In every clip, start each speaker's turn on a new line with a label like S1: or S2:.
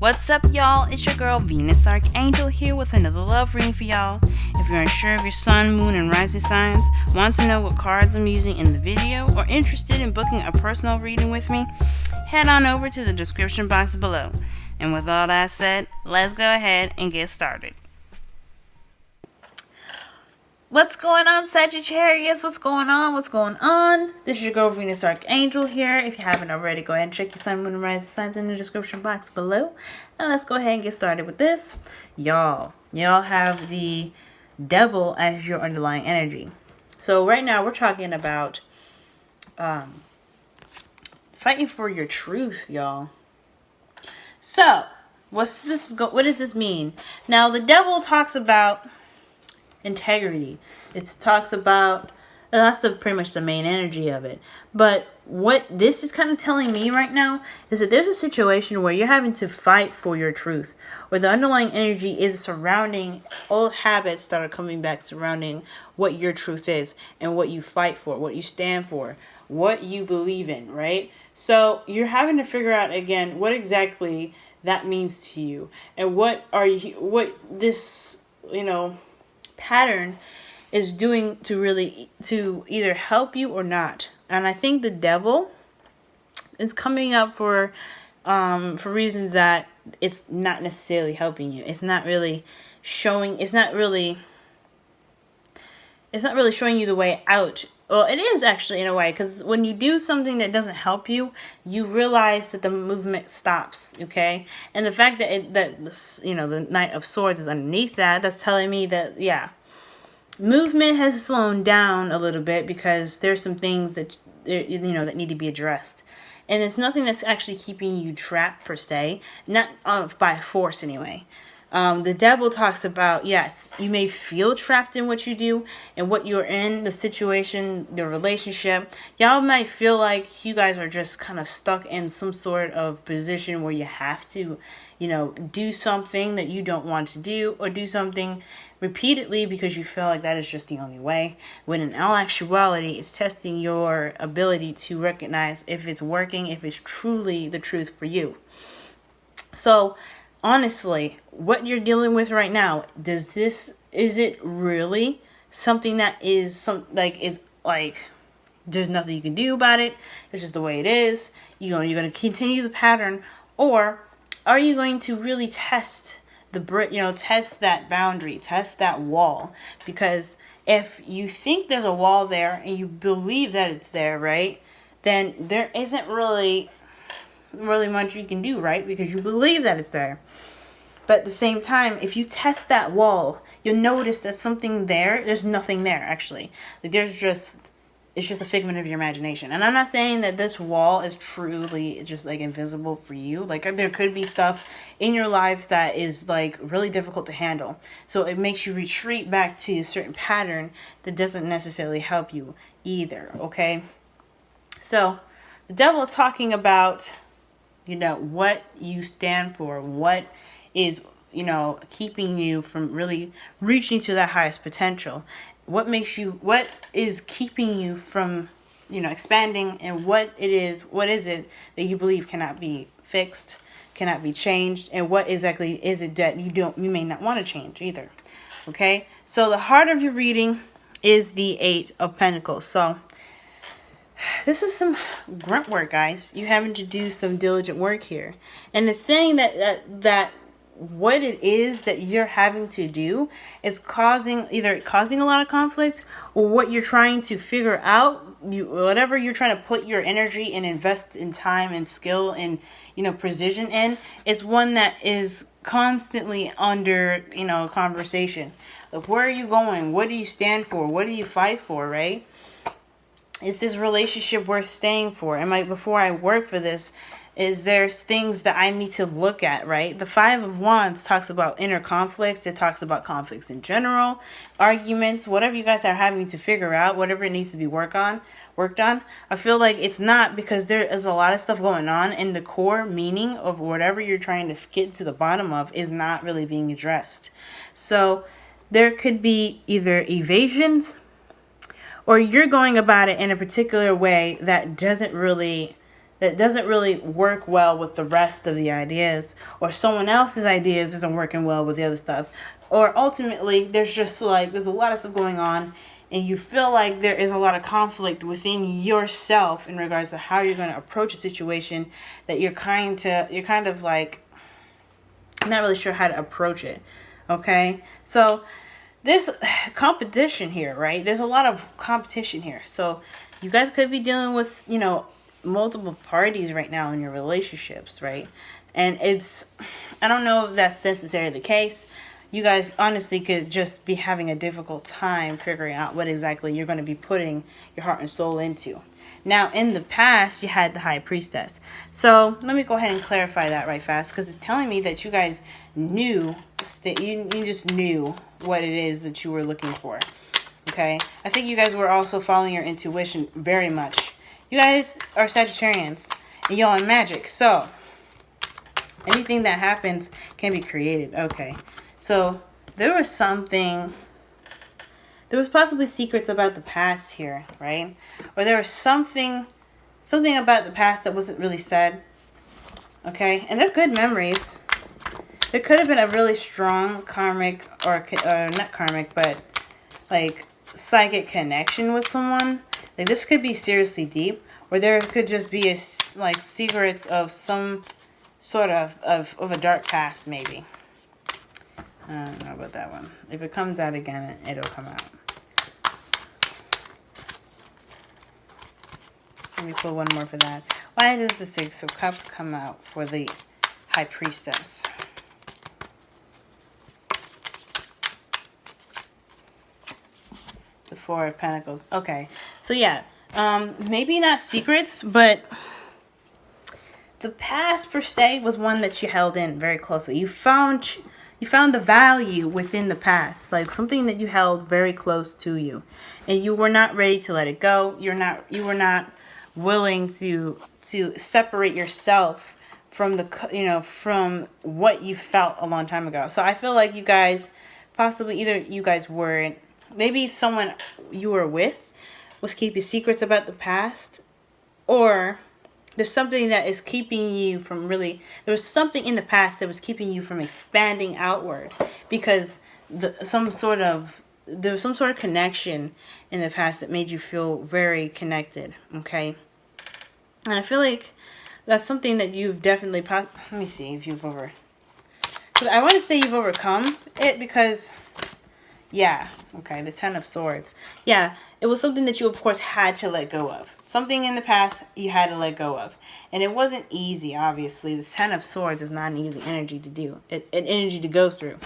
S1: What's up, y'all? It's your girl Venus Archangel here with another love reading for y'all. If you're unsure of your sun, moon, and rising signs, want to know what cards I'm using in the video, or interested in booking a personal reading with me, head on over to the description box below. And with all that said, let's go ahead and get started. What's going on, Sagittarius? What's going on? What's going on? This is your girl Venus Archangel here. If you haven't already, go ahead and check your sun, moon, and rising signs in the description box below. And let's go ahead and get started with this. Y'all have the devil as your underlying energy. So right now we're talking about fighting for your truth, y'all. So what does this mean? Now the devil talks about integrity. It talks about, that's pretty much the main energy of it. But what this is kind of telling me right now is that there's a situation where you're having to fight for your truth, where the underlying energy is surrounding old habits that are coming back, surrounding what your truth is and what you fight for, what you stand for, what you believe in, right? So you're having to figure out again what exactly that means to you, and what this pattern is doing to either help you or not. And I think the devil is coming up for reasons that it's not necessarily helping you. It's not really showing you the way out. Well, it is actually in a way, because when you do something that doesn't help you, you realize that the movement stops, okay? And the fact that the Knight of Swords is underneath that's telling me that, yeah, movement has slowed down a little bit because there's some things that that need to be addressed. And it's nothing that's actually keeping you trapped per se, not by force anyway. The devil talks about, yes, you may feel trapped in what you do and what you're in, the situation, the relationship. Y'all might feel like you guys are just kind of stuck in some sort of position where you have to, do something that you don't want to do, or do something repeatedly because you feel like that is just the only way. When in all actuality, it's testing your ability to recognize if it's working, if it's truly the truth for you. So honestly, what you're dealing with right now, is it really something that is there's nothing you can do about it? It's just the way it is. You're going to continue the pattern, or are you going to really test test that boundary, test that wall? Because if you think there's a wall there and you believe that it's there, right, then there isn't really much you can do, right? Because you believe that it's there. But at the same time, if you test that wall, you'll notice that there's nothing there actually. It's just a figment of your imagination. And I'm not saying that this wall is truly just invisible for you. There could be stuff in your life that is really difficult to handle. So it makes you retreat back to a certain pattern that doesn't necessarily help you either, okay? So the devil is talking about what you stand for, what is keeping you from really reaching to that highest potential, what is keeping you from expanding, and what is it that you believe cannot be fixed, cannot be changed, and what exactly is it that you may not want to change either. Okay, so the heart of your reading is the Eight of Pentacles. So this is some grunt work, guys. You're having to do some diligent work here. And it's saying that what it is that you're having to do is either causing a lot of conflict, or what you're trying to figure out, whatever you're trying to put your energy and invest in time and skill and precision in, is one that is constantly under conversation. Where are you going? What do you stand for? What do you fight for, right? Is this relationship worth staying for? And before I work for this, there's things that I need to look at, right? The Five of Wands talks about inner conflicts. It talks about conflicts in general, arguments, whatever you guys are having to figure out, whatever it needs to be worked on. I feel like it's not, because there is a lot of stuff going on, and the core meaning of whatever you're trying to get to the bottom of is not really being addressed. So there could be either evasions, or you're going about it in a particular way that doesn't really that doesn't really work well with the rest of the ideas, or someone else's ideas isn't working well with the other stuff, or ultimately there's just like there's a lot of stuff going on and you feel like there is a lot of conflict within yourself in regards to how you're going to approach a situation that you're kind of like not really sure how to approach it. Okay, so there's competition here, right? There's a lot of competition here. So you guys could be dealing with, you know, multiple parties right now in your relationships, right? And I don't know if that's necessarily the case. You guys honestly could just be having a difficult time figuring out what exactly you're going to be putting your heart and soul into. Now, in the past, you had the High Priestess. So let me go ahead and clarify that right fast, because it's telling me that you guys knew, you just knew what it is that you were looking for. Okay? I think you guys were also following your intuition very much. You guys are Sagittarians, and y'all are magic. So anything that happens can be created. Okay. So there was possibly secrets about the past here, right? Or there was something about the past that wasn't really said. Okay, and they're good memories. There could have been a really strong karmic, or not karmic, but like psychic connection with someone. Like this could be seriously deep, or there could just be like secrets of some sort of a dark past, maybe. I don't know about that one. If it comes out again, it'll come out. Let me pull one more for that. Why does the Six of Cups come out for the High Priestess? The Four of Pentacles. Okay. So yeah, maybe not secrets, but the past per se was one that you held in very closely. You found the value within the past, like something that you held very close to you, and you were not ready to let it go. You were not willing to separate yourself from from what you felt a long time ago. So I feel like you guys possibly either you guys weren't, maybe someone you were with was keeping secrets about the past, or there's something that is keeping you from there was something in the past that was keeping you from expanding outward, because there was some sort of connection in the past that made you feel very connected. Okay. And I feel like that's something that you've definitely let me see if you've because I want to say you've overcome it, because yeah, okay, the Ten of Swords. Yeah, it was something that you, of course, had to let go of. Something in the past you had to let go of. And it wasn't easy, obviously. The Ten of Swords is not an easy energy to do. An energy to go through.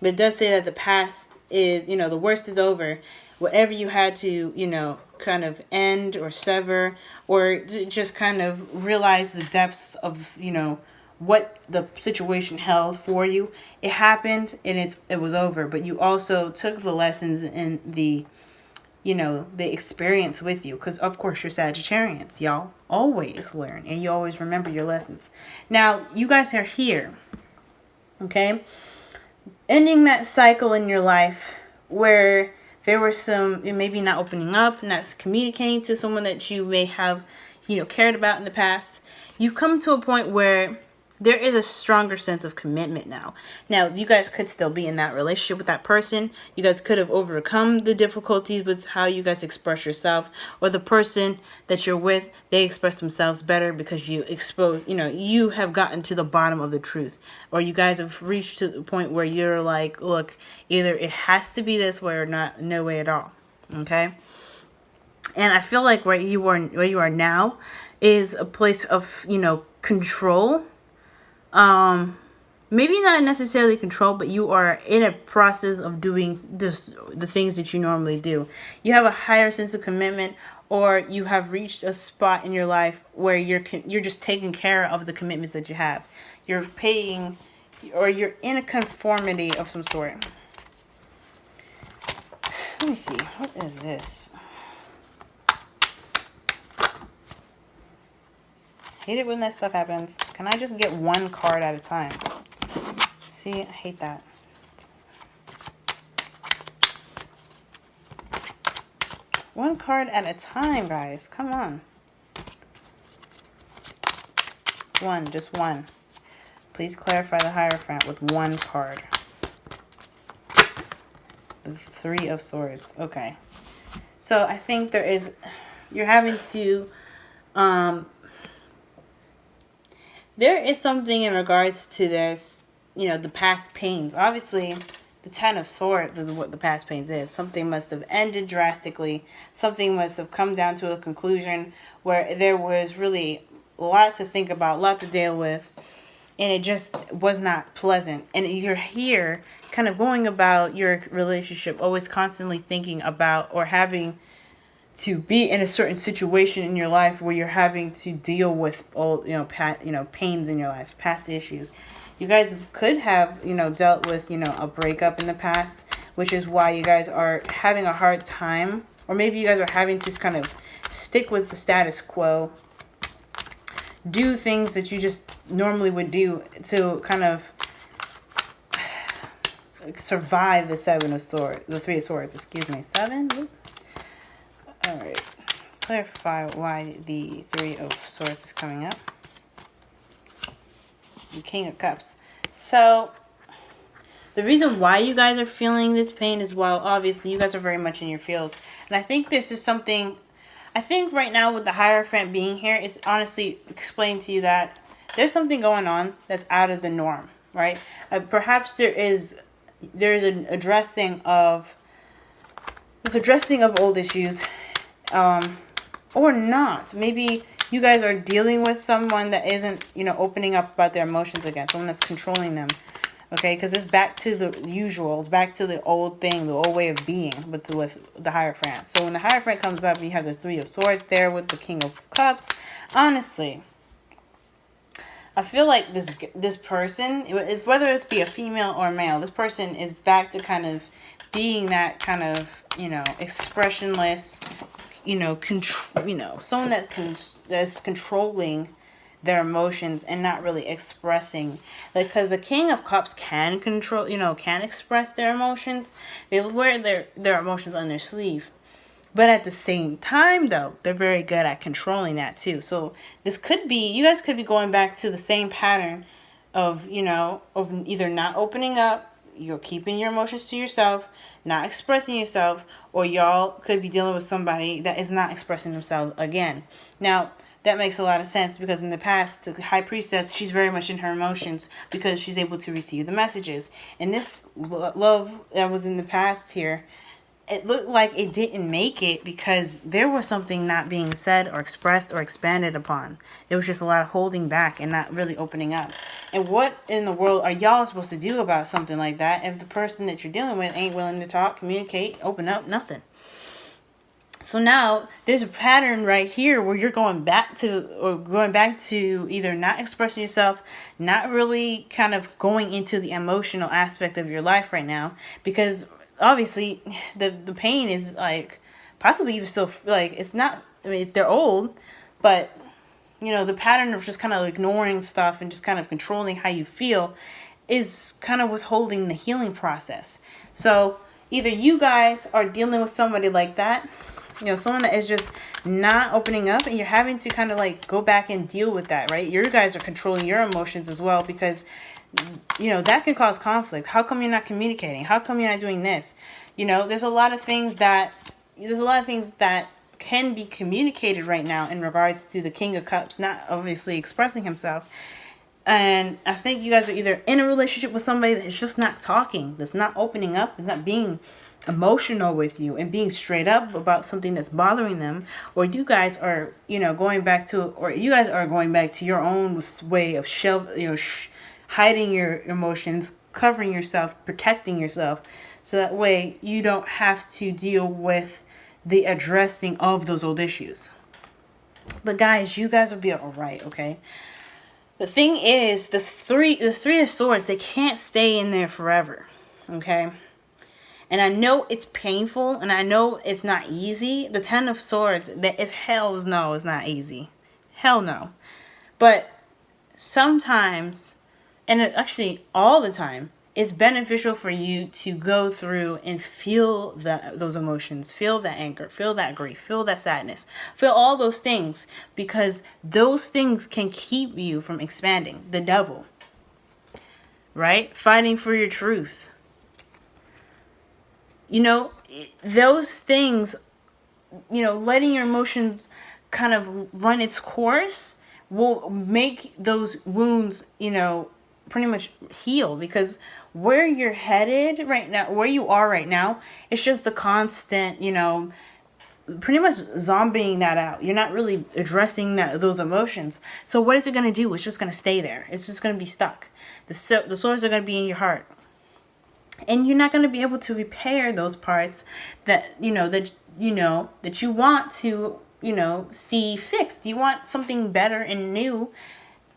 S1: But it does say that the past is, the worst is over. Whatever you had to, kind of end or sever, or just kind of realize the depths of, what the situation held for you. It happened and it was over, but you also took the lessons and the experience with you, because of course you're Sagittarians. Y'all always learn and you always remember your lessons. Now you guys are here, okay, ending that cycle in your life where there were some, maybe not opening up, not communicating to someone that you may have cared about in the past. You come to a point where there is a stronger sense of commitment now. Now, you guys could still be in that relationship with that person. You guys could have overcome the difficulties with how you guys express yourself. Or the person that you're with, they express themselves better because you you have gotten to the bottom of the truth. Or you guys have reached to the point where you're like, look, either it has to be this way or not, no way at all. Okay? And I feel like where you are now is a place of, control. Maybe not necessarily control, but you are in a process of doing the things that you normally do. You have a higher sense of commitment, or you have reached a spot in your life where you're just taking care of the commitments that you have. You're paying, or you're in a conformity of some sort. Let me see. What is this? Hate it when that stuff happens. Can I just get one card at a time? See, I hate that. One card at a time, guys. Come on. Just one. Please clarify the Hierophant with one card. The Three of Swords. Okay. So I think you're having to, there is something in regards to this, the past pains. Obviously, the Ten of Swords is what the past pains is. Something must have ended drastically. Something must have come down to a conclusion where there was really a lot to think about, a lot to deal with, and it just was not pleasant. And you're here kind of going about your relationship, always constantly thinking about or having to be in a certain situation in your life where you're having to deal with old, pains in your life, past issues. You guys could have, dealt with, a breakup in the past, which is why you guys are having a hard time. Or maybe you guys are having to kind of stick with the status quo. Do things that you just normally would do to kind of survive the the Three of Swords, excuse me. 7? Alright. Clarify why the Three of Swords is coming up. The King of Cups. So, the reason why you guys are feeling this pain is, well, obviously, you guys are very much in your feels. And I think this is something, I think right now with the Hierophant being here, is honestly explaining to you that there's something going on that's out of the norm, right? Perhaps there is an addressing of old issues, or not. Maybe you guys are dealing with someone that isn't, opening up about their emotions again. Someone that's controlling them. Okay, because it's back to the usual. It's back to the old thing, the old way of being with the Hierophant. So when the Hierophant comes up, you have the Three of Swords there with the King of Cups. Honestly, I feel like this person, whether it be a female or a male, this person is back to kind of being that kind of, expressionless, someone that's controlling their emotions and not really expressing. Because the King of Cups can control, can express their emotions. They wear their emotions on their sleeve. But at the same time, though, they're very good at controlling that too. So this could be, you guys could be going back to the same pattern of, of either not opening up, you're keeping your emotions to yourself, not expressing yourself, or y'all could be dealing with somebody that is not expressing themselves again. Now, that makes a lot of sense because in the past, the High Priestess, she's very much in her emotions because she's able to receive the messages. And this love that was in the past here, it looked like it didn't make it because there was something not being said or expressed or expanded upon. There was just a lot of holding back and not really opening up. And what in the world are y'all supposed to do about something like that if the person that you're dealing with ain't willing to talk, communicate, open up, nothing? So now there's a pattern right here where you're going back to either not expressing yourself, not really kind of going into the emotional aspect of your life right now, because obviously the pain is like possibly even still like it's not, I mean, they're old, but the pattern of just kind of ignoring stuff and just kind of controlling how you feel is kind of withholding the healing process. So either you guys are dealing with somebody like that, someone that is just not opening up, and you're having to kind of like go back and deal with that, right? You guys are controlling your emotions as well because that can cause conflict. How come you're not communicating? How come you're not doing this? There's a lot of things that can be communicated right now in regards to the King of Cups not obviously expressing himself. And I think you guys are either in a relationship with somebody that's just not talking, that's not opening up, that's not being emotional with you and being straight up about something that's bothering them, or you guys are, going back to your own way of hiding your emotions, covering yourself, protecting yourself, so that way you don't have to deal with the addressing of those old issues. But guys, you guys will be all right, okay? The thing is, the three of Swords, they can't stay in there forever, okay? And I know it's painful, and I know it's not easy. The Ten of Swords, it's not easy. Hell no. But sometimes, and actually all the time, it's beneficial for you to go through and feel those emotions, feel that anger, feel that grief, feel that sadness, feel all those things, because those things can keep you from expanding. The devil, right? Fighting for your truth. You know, those things, you know, letting your emotions kind of run its course will make those wounds, you know, pretty much heal, because where you're headed right now, where you are right now, it's just the constant, you know, pretty much zombieing that out. You're not really addressing those emotions. So what is it going to do? It's just going to stay there. It's just going to be stuck. The sores are going to be in your heart. And you're not going to be able to repair those parts that you want to, you know, see fixed. You want something better and new.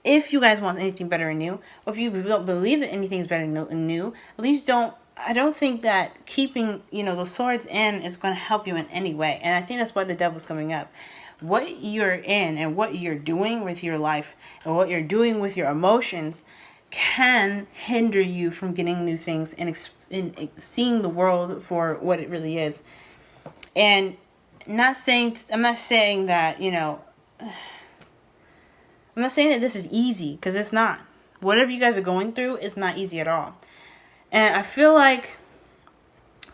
S1: If you guys want anything better and new, or if you don't believe that anything is better and new, at least I don't think that keeping, you know, those swords in is going to help you in any way. And I think that's why the devil's coming up. What you're in and what you're doing with your life and what you're doing with your emotions can hinder you from getting new things and seeing the world for what it really is. And I'm not saying that, you know, I'm not saying that this is easy, because it's not. Whatever you guys are going through is not easy at all. And I feel like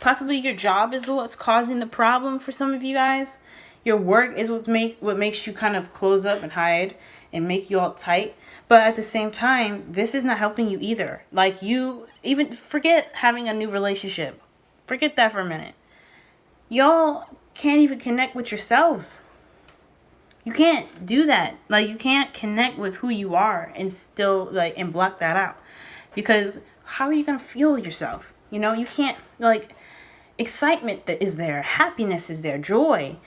S1: possibly your job is what's causing the problem for some of you guys. Your work is what makes you kind of close up and hide and make you all tight. But at the same time, this is not helping you either. Like, you even forget having a new relationship. Forget that for a minute. Y'all can't even connect with yourselves. You can't do that. Like, you can't connect with who you are and still, like, and block that out. Because how are you going to feel yourself? You know, you can't, like, excitement that is there, happiness is there, joy,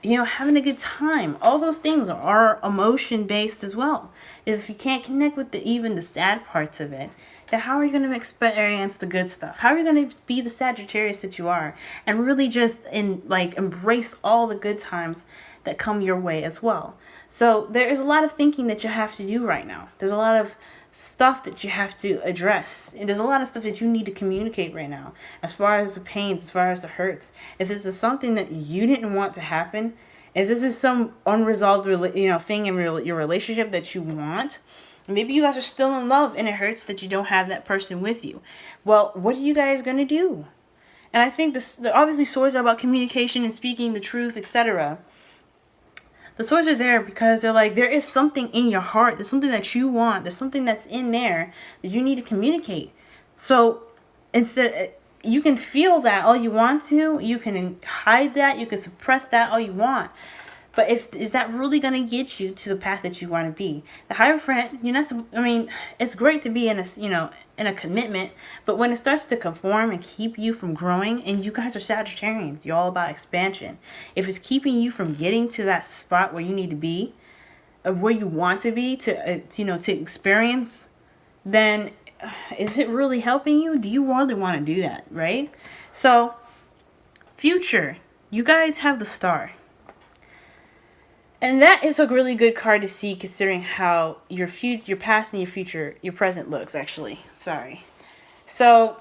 S1: you know, having a good time. All those things are emotion based as well. If you can't connect with even the sad parts of it, then how are you going to experience the good stuff? How are you going to be the Sagittarius that you are and really just embrace all the good times that come your way as well? So there is a lot of thinking that you have to do right now. There's a lot of stuff that you have to address, and there's a lot of stuff that you need to communicate right now, as far as the pains, as far as the hurts. If this is something that you didn't want to happen, if this is some unresolved thing in your relationship that you want, maybe you guys are still in love and it hurts that you don't have that person with you, well, what are you guys gonna do? And I think obviously swords are about communication and speaking the truth, etc. The swords are there because they're like, there is something in your heart. There's something that you want. There's something that's in there that you need to communicate. So instead, you can feel that all you want to. You can hide that. You can suppress that all you want. But is that really going to get you to the path that you want to be? The Hierophant, it's great to be in a commitment, but when it starts to conform and keep you from growing, and you guys are Sagittarians, you're all about expansion. If it's keeping you from getting to that spot where you need to be, of where you want to be to experience, then is it really helping you? Do you really want to do that, right? So, future, you guys have the Star. And that is a really good card to see, considering how your past and your present looks, actually. Sorry. So,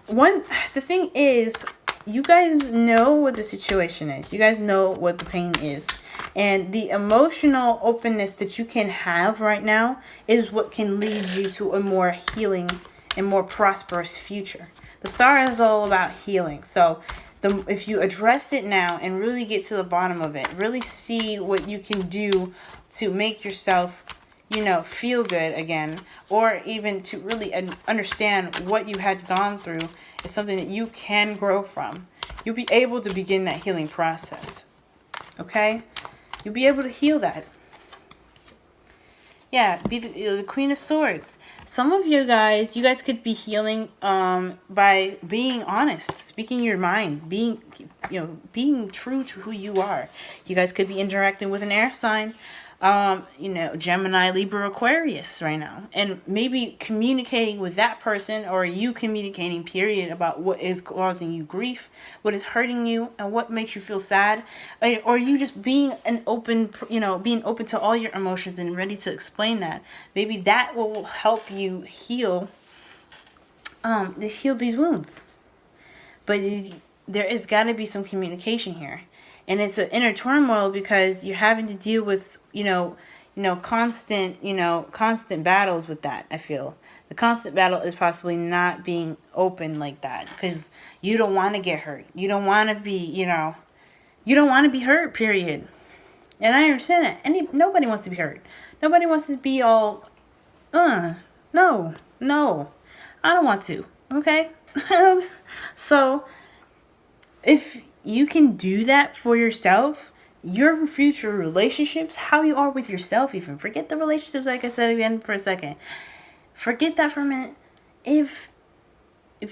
S1: the thing is, you guys know what the situation is. You guys know what the pain is. And the emotional openness that you can have right now is what can lead you to a more healing and more prosperous future. The Star is all about healing. So, if you address it now and really get to the bottom of it, really see what you can do to make yourself, feel good again, or even to really understand what you had gone through is something that you can grow from. You'll be able to begin that healing process. Okay? You'll be able to heal that. Yeah, be the Queen of Swords. Some of you guys could be healing by being honest, speaking your mind, being true to who you are. You guys could be interacting with an air sign, Gemini, Libra, Aquarius right now. And maybe communicating with that person, or you communicating, period, about what is causing you grief, what is hurting you, and what makes you feel sad. Or you just being being open to all your emotions and ready to explain that. Maybe that will help you heal these wounds. But there is got to be some communication here. And it's an inner turmoil because you're having to deal with, constant battles with that. I feel the constant battle is possibly not being open like that because you don't want to get hurt. You don't want to be, you don't want to be hurt, period. And I understand that. Nobody wants to be hurt. Nobody wants to be all, no, I don't want to. Okay. So if you can do that for yourself, your future relationships, how you are with yourself, even forget the relationships, like I said again for a second, forget that for a minute. If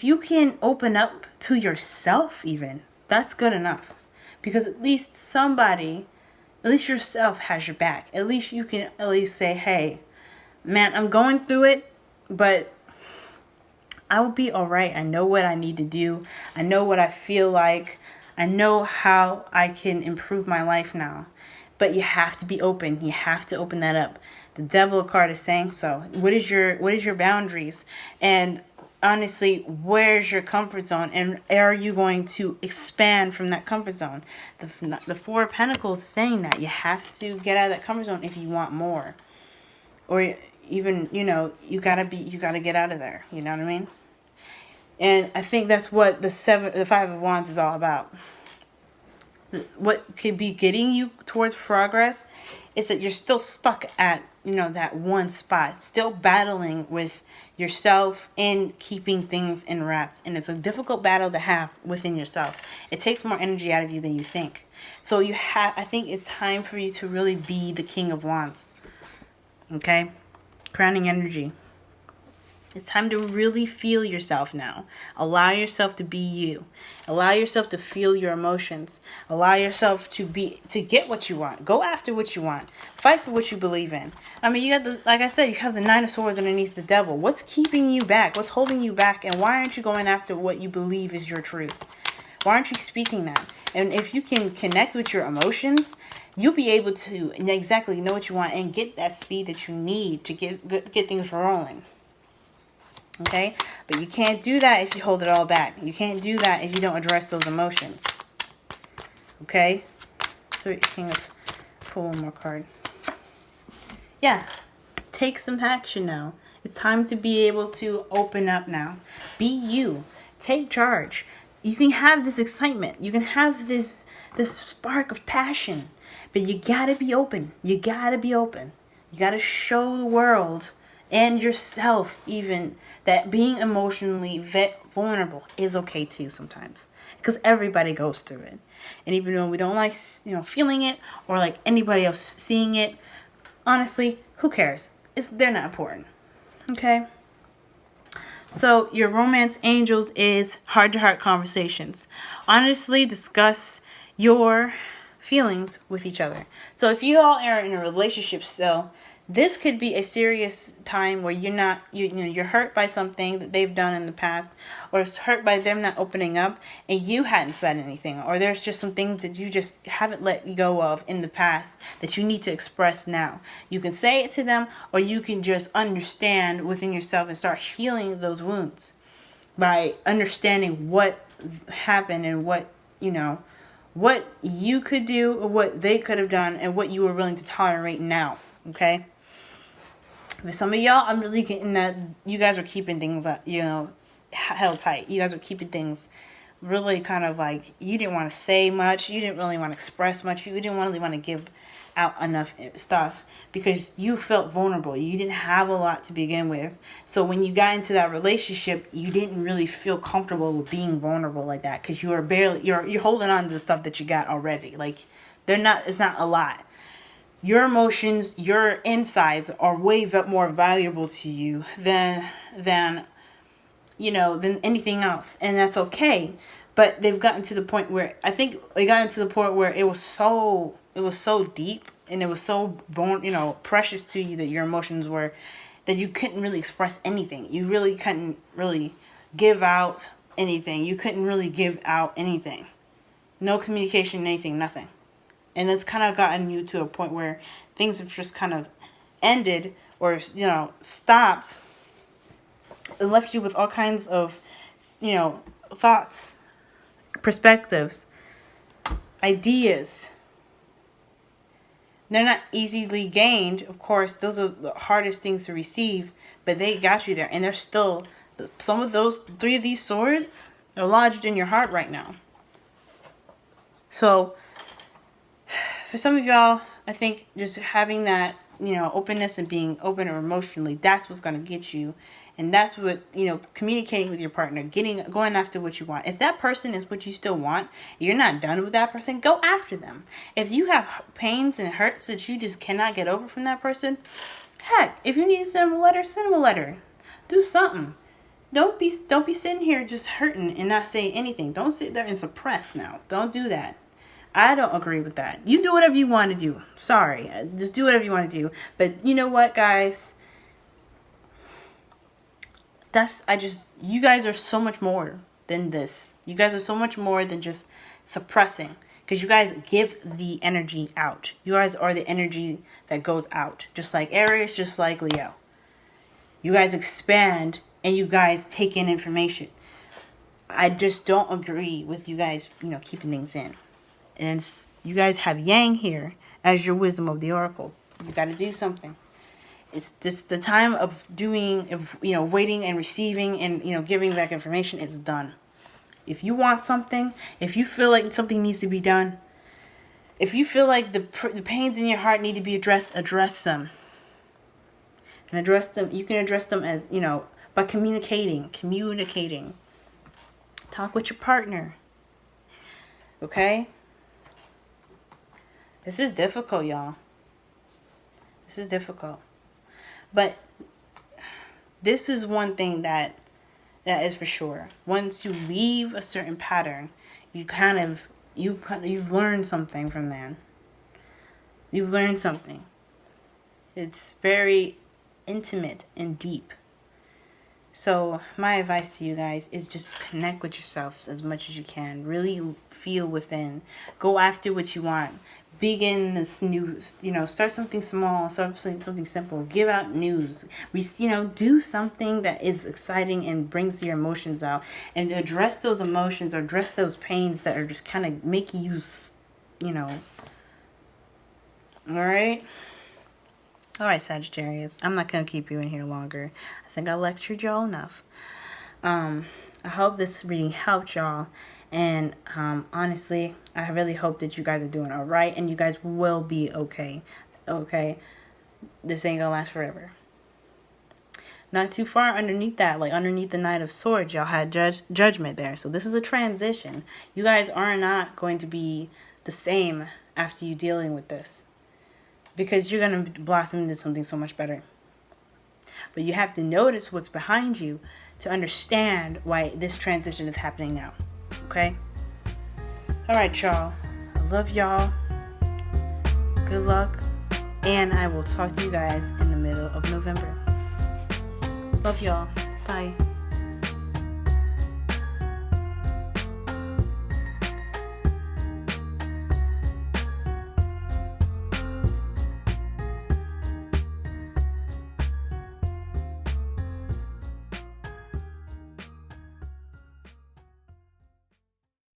S1: you can open up to yourself, even, that's good enough, because at least yourself has your back. At least you can at least say, hey man, I'm going through it, but I will be all right. I know what I need to do. I know what I feel like. I know how I can improve my life now. But you have to be open. You have to open that up. The Devil card is saying so. What is your boundaries? And honestly, where's your comfort zone? And are you going to expand from that comfort zone? The Four of Pentacles is saying that you have to get out of that comfort zone if you want more. Or even, you gotta get out of there. You know what I mean? And I think that's what the Five of Wands is all about. What could be getting you towards progress is that you're still stuck at, that one spot, still battling with yourself and keeping things in wraps. And it's a difficult battle to have within yourself. It takes more energy out of you than you think. So I think it's time for you to really be the King of Wands. Okay? Crowning energy. It's time to really feel yourself now. Allow yourself to be you. Allow yourself to feel your emotions. Allow yourself to get what you want. Go after what you want. Fight for what you believe in. I mean, like I said, you have the Nine of Swords underneath the Devil. What's keeping you back? What's holding you back? And why aren't you going after what you believe is your truth? Why aren't you speaking that? And if you can connect with your emotions, you'll be able to exactly know what you want and get that speed that you need to get things rolling. Okay? But you can't do that if you hold it all back. You can't do that if you don't address those emotions. Okay? Pull one more card. Yeah. Take some action now. It's time to be able to open up now. Be you. Take charge. You can have this excitement. You can have this spark of passion. But you gotta be open. You gotta be open. You gotta show the world and yourself even that being emotionally vulnerable is okay too sometimes, because everybody goes through it. And even though we don't like feeling it or like anybody else seeing it, honestly, who cares? They're not important. Okay? So your romance angels is heart-to-heart conversations. Honestly, discuss your feelings with each other. So if you all are in a relationship still, this could be a serious time where you're hurt by something that they've done in the past, or it's hurt by them not opening up and you hadn't said anything, or there's just some things that you just haven't let go of in the past that you need to express now. You can say it to them, or you can just understand within yourself and start healing those wounds by understanding what happened and what you could do or what they could have done and what you were willing to tolerate now. Okay? For some of y'all, I'm really getting that you guys are keeping things, held tight. You guys are keeping things really kind of like, you didn't want to say much. You didn't really want to express much. You didn't really want to give out enough stuff because you felt vulnerable. You didn't have a lot to begin with. So when you got into that relationship, you didn't really feel comfortable with being vulnerable like that because you are you're holding on to the stuff that you got already. Like, it's not a lot. Your emotions, your insides are way more valuable to you than anything else. And that's okay. But they've gotten to the point where, I think they got into the point where it was so deep and it was so precious to you that your emotions were, that you couldn't really express anything. You really couldn't really give out anything. You couldn't really give out anything. No communication, anything, nothing. And it's kind of gotten you to a point where things have just kind of ended or, stopped. It left you with all kinds of, thoughts, perspectives, ideas. They're not easily gained. Of course, those are the hardest things to receive, but they got you there. And they're still, some of those, 3 of these swords are lodged in your heart right now. So, for some of y'all, I think just having that, openness and being open or emotionally, that's what's going to get you. And that's what, communicating with your partner, going after what you want. If that person is what you still want, you're not done with that person, go after them. If you have pains and hurts that you just cannot get over from that person, heck, if you need to send them a letter, send them a letter. Do something. Don't be sitting here just hurting and not saying anything. Don't sit there and suppress now. Don't do that. I don't agree with that. You do whatever you want to do. Sorry. Just do whatever you want to do. But you know what, guys? You guys are so much more than this. You guys are so much more than just suppressing. Because you guys give the energy out. You guys are the energy that goes out. Just like Aries, just like Leo. You guys expand and you guys take in information. I just don't agree with you guys, keeping things in. And you guys have Yang here as your wisdom of the oracle. You got to do something. It's just the time of waiting and receiving and, giving back information. It's done. If you want something, if you feel like something needs to be done, if you feel like the pains in your heart need to be addressed, address them. And address them. You can address them as, by communicating. Talk with your partner. Okay? This is difficult, y'all. This is difficult. But this is one thing that is for sure. Once you leave a certain pattern, you've learned something from that. You've learned something. It's very intimate and deep. So my advice to you guys is just connect with yourselves as much as you can. Really feel within. Go after what you want. Begin this new, start something small, start something simple. Give out news. Do something that is exciting and brings your emotions out. And address those emotions or address those pains that are just kind of making you, Alright? Alright, Sagittarius. I'm not going to keep you in here longer. I think I lectured y'all enough. I hope this reading helped y'all. And honestly, I really hope that you guys are doing all right and you guys will be okay. Okay? This ain't gonna last forever. Not too far underneath that, like underneath the Knight of Swords, y'all had judgment there. So this is a transition. You guys are not going to be the same after you dealing with this. Because you're going to blossom into something so much better. But you have to notice what's behind you to understand why this transition is happening now. Okay? Alright, y'all. I love y'all. Good luck. And I will talk to you guys in the middle of November. Love y'all. Bye.